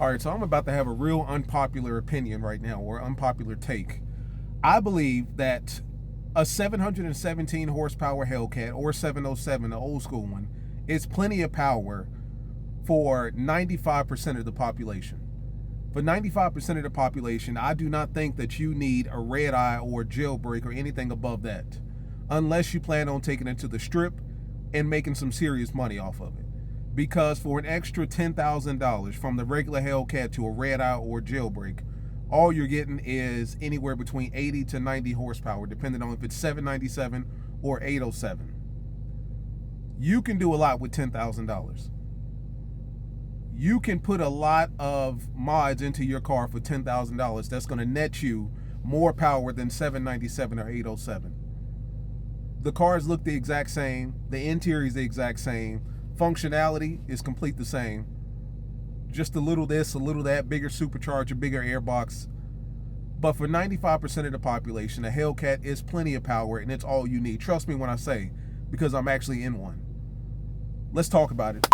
All right, so I'm about to have a real unpopular opinion right now, or unpopular take. I believe that a 717 horsepower Hellcat or 707, the old school one, is plenty of power for 95% of the population. For 95% of the population, I do not think that you need a Redeye or Jailbreak or anything above that, unless you plan on taking it to the strip and making some serious money off of it. Because for an extra $10,000 from the regular Hellcat to a Redeye or Jailbreak, all you're getting is anywhere between 80 to 90 horsepower, depending on if it's 797 or 807. You can do a lot with $10,000. You can put a lot of mods into your car for $10,000 that's going to net you more power than 797 or 807. The cars look the exact same. The interior is the exact same. Functionality is complete the same. Just a little this, a little that, bigger supercharger, bigger airbox. But for 95% of the population, a Hellcat is plenty of power and it's all you need. Trust me when I say, because I'm actually in one. Let's talk about it.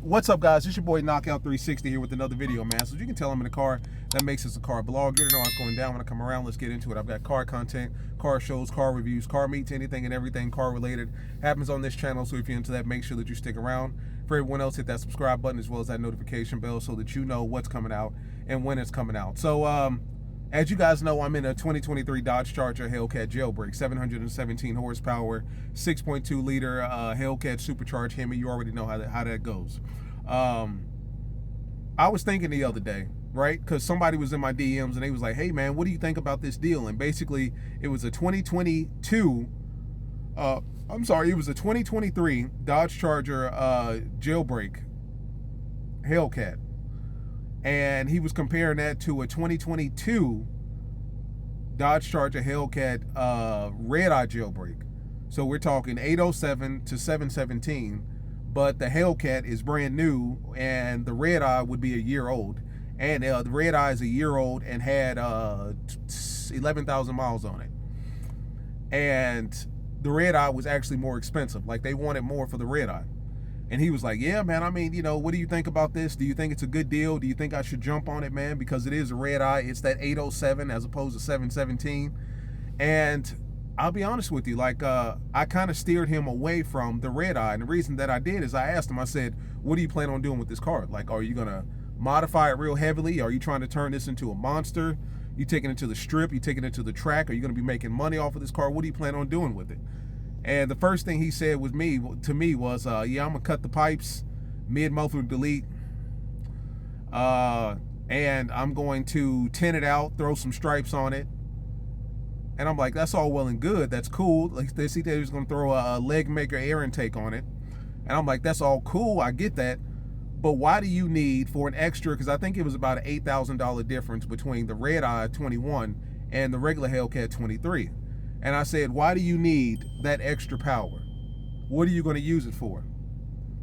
What's up, guys? It's your boy Knockout 360 here with another video, man. So as you can tell, I'm in a car. That makes us a car blog. You know what's going down when I come around. Let's get into it. I've got car content, car shows, car reviews, car meets, anything and everything car related happens on this channel. So if you're into that, make sure that you stick around. For everyone else, hit that subscribe button as well as that notification bell so that you know what's coming out and when it's coming out. So as you guys know, I'm in a 2023 Dodge Charger Hellcat Jailbreak, 717 horsepower, 6.2 liter Hellcat supercharged Hemi. You already know how that goes. I was thinking the other day, right? Because somebody was in my DMs and they was like, hey man, what do you think about this deal? And basically it was a 2023 Dodge Charger Jailbreak Hellcat. And he was comparing that to a 2022 Dodge Charger Hellcat Redeye Jailbreak. So we're talking 807 to 717, but the Hellcat is brand new and the Redeye would be a year old. And the Redeye is a year old and had 11,000 miles on it. And the Redeye was actually more expensive. Like they wanted more for the Redeye. And he was like, yeah, man, I mean, you know, what do you think about this? Do you think it's a good deal? Do you think I should jump on it, man? Because it is a Redeye. It's that 807 as opposed to 717. And I'll be honest with you, like, I kind of steered him away from the Redeye. And the reason that I did is I asked him, I said, what do you plan on doing with this car? Like, are you going to modify it real heavily? Are you trying to turn this into a monster? You taking it to the strip? You taking it to the track? Are you going to be making money off of this car? What do you plan on doing with it? And the first thing he said to me was, yeah, I'm going to cut the pipes, mid-muffler delete, and I'm going to tint it out, throw some stripes on it. And I'm like, that's all well and good. That's cool. Like they see that he was going to throw a leg maker air intake on it. And I'm like, that's all cool. I get that. But why do you need for an extra, because I think it was about an $8,000 difference between the Redeye 21 and the regular Hellcat 23. And I said, why do you need that extra power? What are you going to use it for?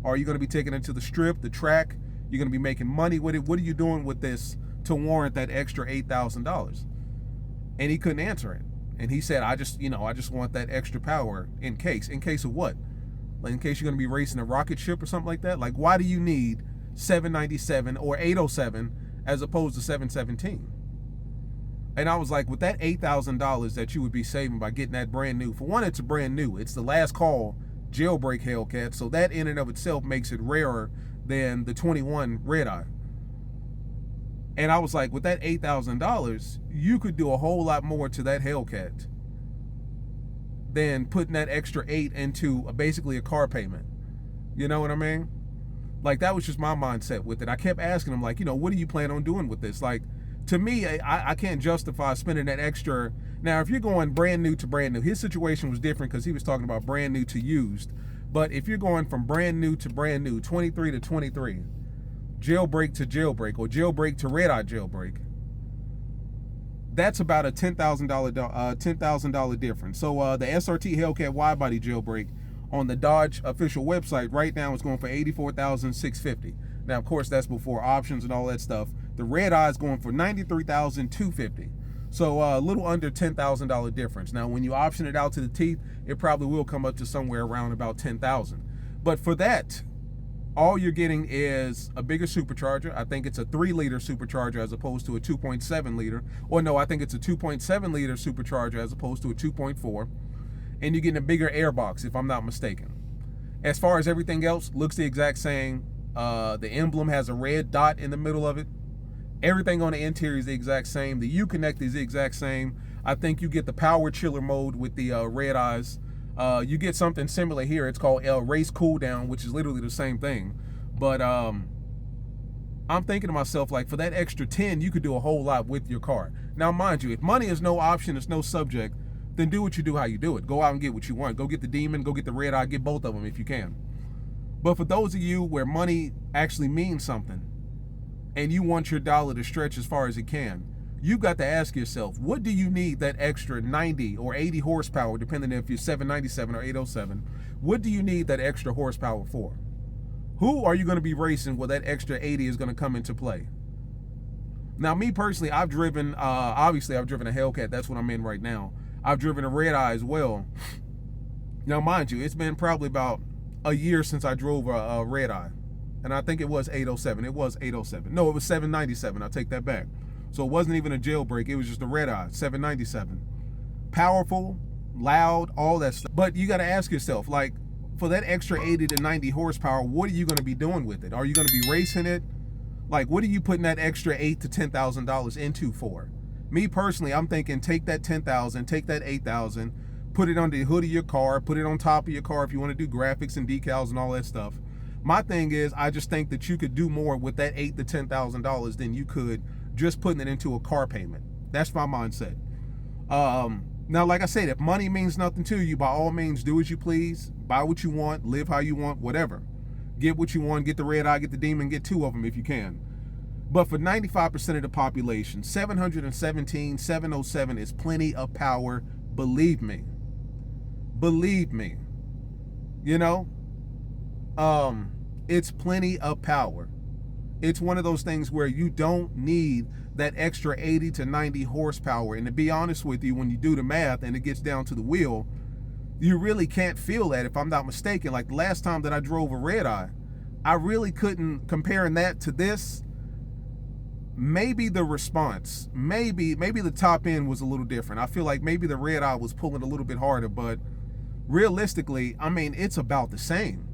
Are you going to be taking it to the strip, the track? You're going to be making money with it? What are you doing with this to warrant that extra $8,000? And he couldn't answer it. And he said, I just want that extra power in case. In case of what? Like in case you're going to be racing a rocket ship or something like that? Like, why do you need 797 or 807 as opposed to 717? And I was like, with that $8,000 that you would be saving by getting that brand new, for one, it's a brand new. It's the last call Jailbreak Hellcat, so that in and of itself makes it rarer than the 21 Redeye. And I was like, with that $8,000, you could do a whole lot more to that Hellcat than putting that extra 8 into basically a car payment. You know what I mean? Like, that was just my mindset with it. I kept asking him, like, you know, what do you plan on doing with this? Like, to me, I can't justify spending that extra. Now, if you're going brand new to brand new, his situation was different because he was talking about brand new to used. But if you're going from brand new to brand new, 23 to 23, Jailbreak to Jailbreak, or Jailbreak to Redeye Jailbreak, that's about a $10,000 difference. So the SRT Hellcat wide-body Jailbreak on the Dodge official website right now is going for $84,650. Now, of course, that's before options and all that stuff. The Redeye is going for $93,250. So a little under $10,000 difference. Now, when you option it out to the teeth, it probably will come up to somewhere around about $10,000. But for that, all you're getting is a bigger supercharger. I think it's a 3-liter supercharger as opposed to a 2.7 liter. Or no, I think it's a 2.7 liter supercharger as opposed to a 2.4. And you're getting a bigger airbox, if I'm not mistaken. As far as everything else, looks the exact same. The emblem has a red dot in the middle of it. Everything on the interior is the exact same. The U-Connect is the exact same. I think you get the power chiller mode with the Redeyes. You get something similar here. It's called race cool down, which is literally the same thing. But I'm thinking to myself, like, for that extra 10, you could do a whole lot with your car. Now, mind you, if money is no option, it's no subject, then do what you do how you do it. Go out and get what you want. Go get the Demon, go get the Redeye, get both of them if you can. But for those of you where money actually means something and you want your dollar to stretch as far as it can, you've got to ask yourself, what do you need that extra 90 or 80 horsepower, depending if you're 797 or 807, what do you need that extra horsepower for? Who are you going to be racing where that extra 80 is going to come into play? Now, me personally, I've driven, obviously I've driven a Hellcat. That's what I'm in right now. I've driven a Redeye as well. Now, mind you, it's been probably about a year since I drove a Redeye. And I think it was 807. It was 807. No, it was 797. I'll take that back. So it wasn't even a jailbreak. It was just a Redeye, 797. Powerful, loud, all that stuff. But you got to ask yourself, like, for that extra 80 to 90 horsepower, what are you going to be doing with it? Are you going to be racing it? Like, what are you putting that extra $8,000 to $10,000 into for? Me personally, I'm thinking take that $10,000, take that $8,000, put it on the hood of your car, put it on top of your car if you want to do graphics and decals and all that stuff. My thing is, I just think that you could do more with that $8,000 to $10,000 than you could just putting it into a car payment. That's my mindset. Now, like I said, if money means nothing to you, by all means, do as you please. Buy what you want, live how you want, whatever. Get what you want, get the Redeye, get the Demon, get 2 of them if you can. But for 95% of the population, 717, 707 is plenty of power. Believe me. Believe me. You know? It's plenty of power. It's one of those things where you don't need that extra 80 to 90 horsepower. And to be honest with you, when you do the math and it gets down to the wheel, you really can't feel that, if I'm not mistaken. Like the last time that I drove a Redeye, I really couldn't, comparing that to this, maybe the response, maybe the top end was a little different. I feel like maybe the Redeye was pulling a little bit harder, but realistically, I mean, it's about the same.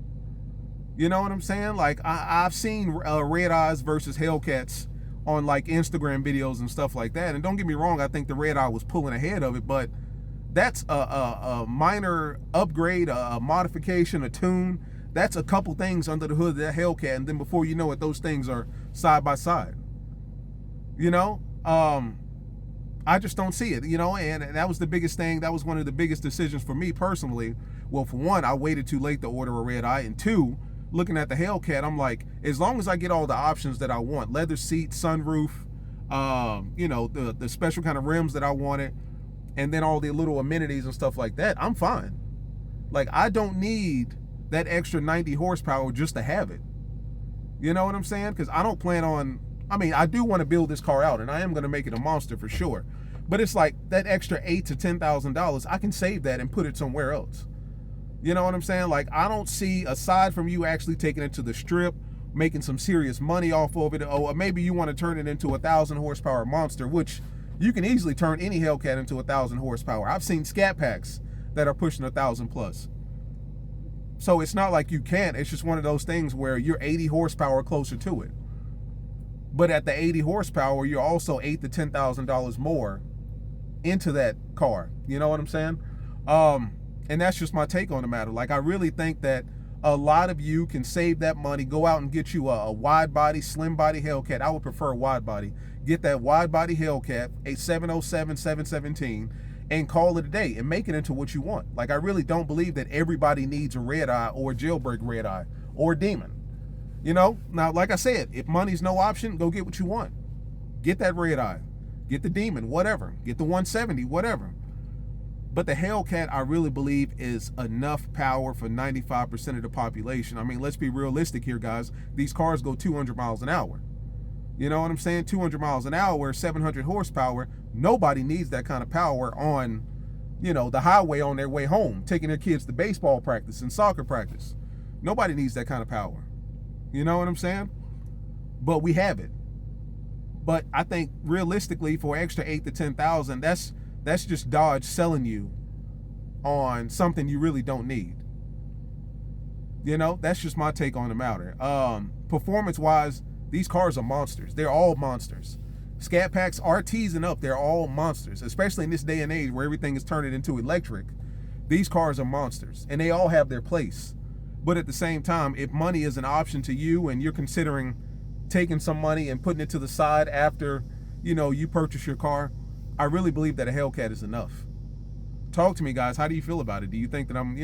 You know what I'm saying? Like, I've seen Redeyes versus Hellcats on like Instagram videos and stuff like that. And don't get me wrong, I think the Redeye was pulling ahead of it, but that's a minor upgrade, a modification, a tune. That's a couple things under the hood of that Hellcat, and then before you know it, those things are side by side. You know, I just don't see it, you know, and that was the biggest thing. That was one of the biggest decisions for me personally. Well, for one, I waited too late to order a Redeye, and two, looking at the Hellcat, I'm like, as long as I get all the options that I want, leather seat, sunroof, you know, the special kind of rims that I wanted, and then all the little amenities and stuff like that, I'm fine. Like, I don't need that extra 90 horsepower just to have it. You know what I'm saying? Because I don't plan on, I mean, I do want to build this car out, and I am going to make it a monster for sure. But it's like that extra $8,000 to $10,000, I can save that and put it somewhere else. You know what I'm saying? Like, I don't see, aside from you actually taking it to the strip, making some serious money off of it, or maybe you want to turn it into a 1,000 horsepower monster, which you can easily turn any Hellcat into 1,000 horsepower. I've seen scat packs that are pushing 1,000 plus. So it's not like you can't. It's just one of those things where you're 80 horsepower closer to it. But at the 80 horsepower, you're also $8,000 to $10,000 more into that car. You know what I'm saying? And that's just my take on the matter. Like, I really think that a lot of you can save that money, go out and get you a wide body, slim body Hellcat. I would prefer a wide body. Get that wide body Hellcat, a 707, 717, and call it a day and make it into what you want. Like, I really don't believe that everybody needs a Redeye or a jailbreak Redeye or a Demon. You know, now, like I said, if money's no option, go get what you want. Get that Redeye, get the Demon, whatever. Get the 170, whatever. But the Hellcat, I really believe, is enough power for 95% of the population. I mean, let's be realistic here, guys. These cars go 200 miles an hour. You know what I'm saying? 200 miles an hour, 700 horsepower. Nobody needs that kind of power on, you know, the highway on their way home, taking their kids to baseball practice and soccer practice. Nobody needs that kind of power. You know what I'm saying? But we have it. But I think realistically, for extra 8 to 10,000, that's just Dodge selling you on something you really don't need. You know, that's just my take on the matter. Performance-wise, these cars are monsters. They're all monsters. Scat Packs, RTs and up, they're all monsters, especially in this day and age where everything is turning into electric. These cars are monsters, and they all have their place. But at the same time, if money is an option to you and you're considering taking some money and putting it to the side after, you purchase your car, I really believe that a Hellcat is enough. Talk to me, guys. How do you feel about it? Do you think that I'm,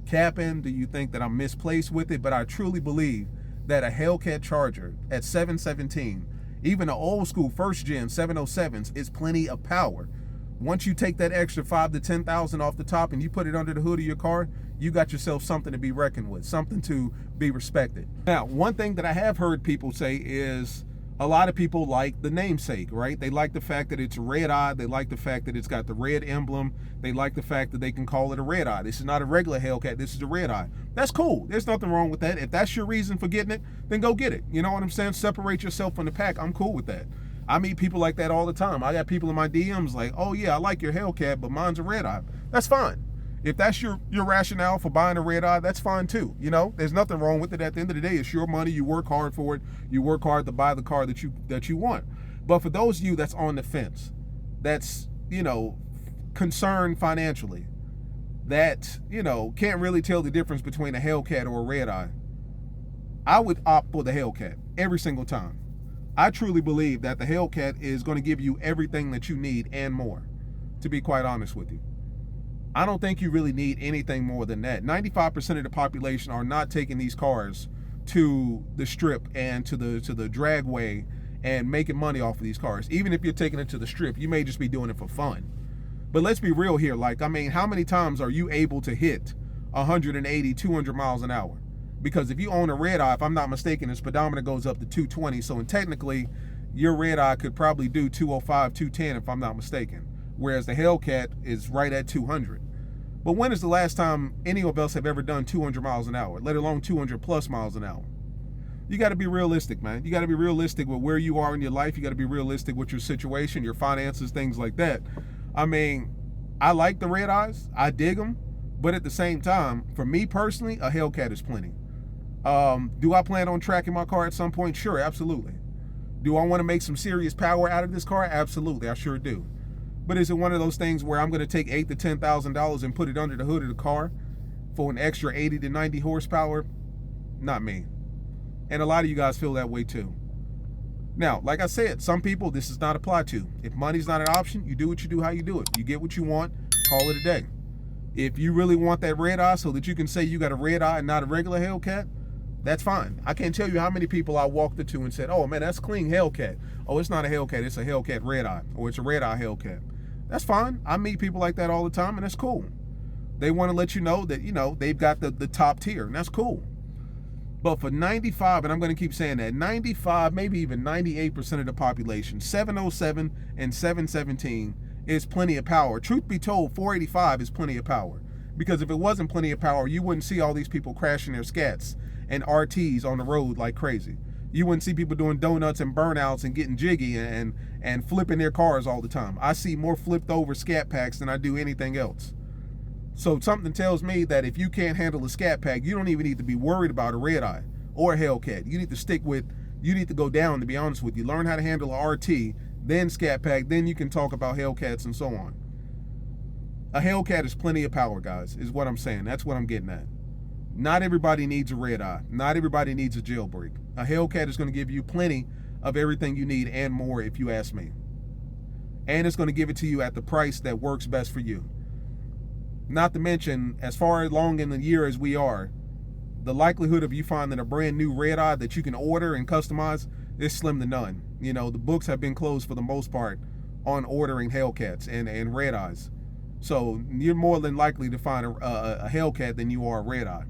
capping? Do you think that I'm misplaced with it? But I truly believe that a Hellcat Charger at 717, even an old school first gen 707s, is plenty of power. Once you take that extra 5 to 10,000 off the top and you put it under the hood of your car, you got yourself something to be reckoned with, something to be respected. Now, one thing that I have heard people say is a lot of people like the namesake, right? They like the fact that it's Redeye. They like the fact that it's got the red emblem. They like the fact that they can call it a Redeye. This is not a regular Hellcat. This is a Redeye. That's cool. There's nothing wrong with that. If that's your reason for getting it, then go get it. You know what I'm saying? Separate yourself from the pack. I'm cool with that. I meet people like that all the time. I got people in my DMs like, oh yeah, I like your Hellcat, but mine's a Redeye. That's fine. If that's your rationale for buying a Redeye, that's fine too. There's nothing wrong with it. At the end of the day, it's your money. You work hard for it. You work hard to buy the car that you want. But for those of you that's on the fence, that's, concerned financially, that, can't really tell the difference between a Hellcat or a Redeye, I would opt for the Hellcat every single time. I truly believe that the Hellcat is going to give you everything that you need and more, to be quite honest with you. I don't think you really need anything more than that. 95% of the population are not taking these cars to the strip and to the dragway and making money off of these cars. Even if you're taking it to the strip, you may just be doing it for fun. But let's be real here. How many times are you able to hit 180, 200 miles an hour? Because if you own a Redeye, if I'm not mistaken, the speedometer goes up to 220. So technically, your Redeye could probably do 205, 210 if I'm not mistaken. Whereas the Hellcat is right at 200. But when is the last time any of us have ever done 200 miles an hour, let alone 200 plus miles an hour? You got to be realistic, man. You got to be realistic with where you are in your life. You got to be realistic with your situation, your finances, things like that. I like the Redeyes. I dig them. But at the same time, for me personally, a Hellcat is plenty. Do I plan on tracking my car at some point? Sure, absolutely. Do I want to make some serious power out of this car? Absolutely, I sure do. But is it one of those things where I'm going to take $8,000 to $10,000 and put it under the hood of the car for an extra 80 to 90 horsepower? Not me. And a lot of you guys feel that way too. Now, like I said, some people this does not apply to. If money's not an option, you do what you do, how you do it. You get what you want, call it a day. If you really want that Redeye so that you can say you got a Redeye and not a regular Hellcat, that's fine. I can't tell you how many people I walked into and said, oh man, that's clean Hellcat. Oh, it's not a Hellcat, it's a Hellcat Redeye, or it's a Redeye Hellcat. That's fine. I meet people like that all the time, and that's cool. They want to let you know that, they've got the top tier, and that's cool. But for 95, and I'm going to keep saying that, 95, maybe even 98% of the population, 707 and 717 is plenty of power. Truth be told, 485 is plenty of power. Because if it wasn't plenty of power, you wouldn't see all these people crashing their scats and RTs on the road like crazy. You wouldn't see people doing donuts and burnouts and getting jiggy and flipping their cars all the time. I see more flipped over Scat Packs than I do anything else. So something tells me that if you can't handle a Scat Pack, you don't even need to be worried about a Redeye or a Hellcat. You need to go down, to be honest with you. Learn how to handle a RT, then Scat Pack, then you can talk about Hellcats and so on. A Hellcat is plenty of power, guys, is what I'm saying. That's what I'm getting at. Not everybody needs a Redeye. Not everybody needs a Jailbreak. A Hellcat is going to give you plenty of everything you need and more, if you ask me. And it's going to give it to you at the price that works best for you. Not to mention, as far along in the year as we are, the likelihood of you finding a brand new Redeye that you can order and customize is slim to none. The books have been closed for the most part on ordering Hellcats and Redeyes. So you're more than likely to find a Hellcat than you are a Redeye.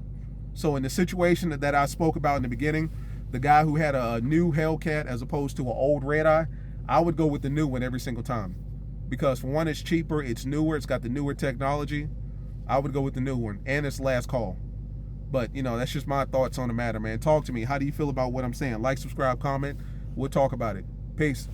So in the situation that I spoke about in the beginning, the guy who had a new Hellcat as opposed to an old Redeye, I would go with the new one every single time. Because for one, it's cheaper, it's newer, it's got the newer technology. I would go with the new one, and it's last call. But, you know, that's just my thoughts on the matter, man. Talk to me. How do you feel about what I'm saying? Like, subscribe, comment. We'll talk about it. Peace.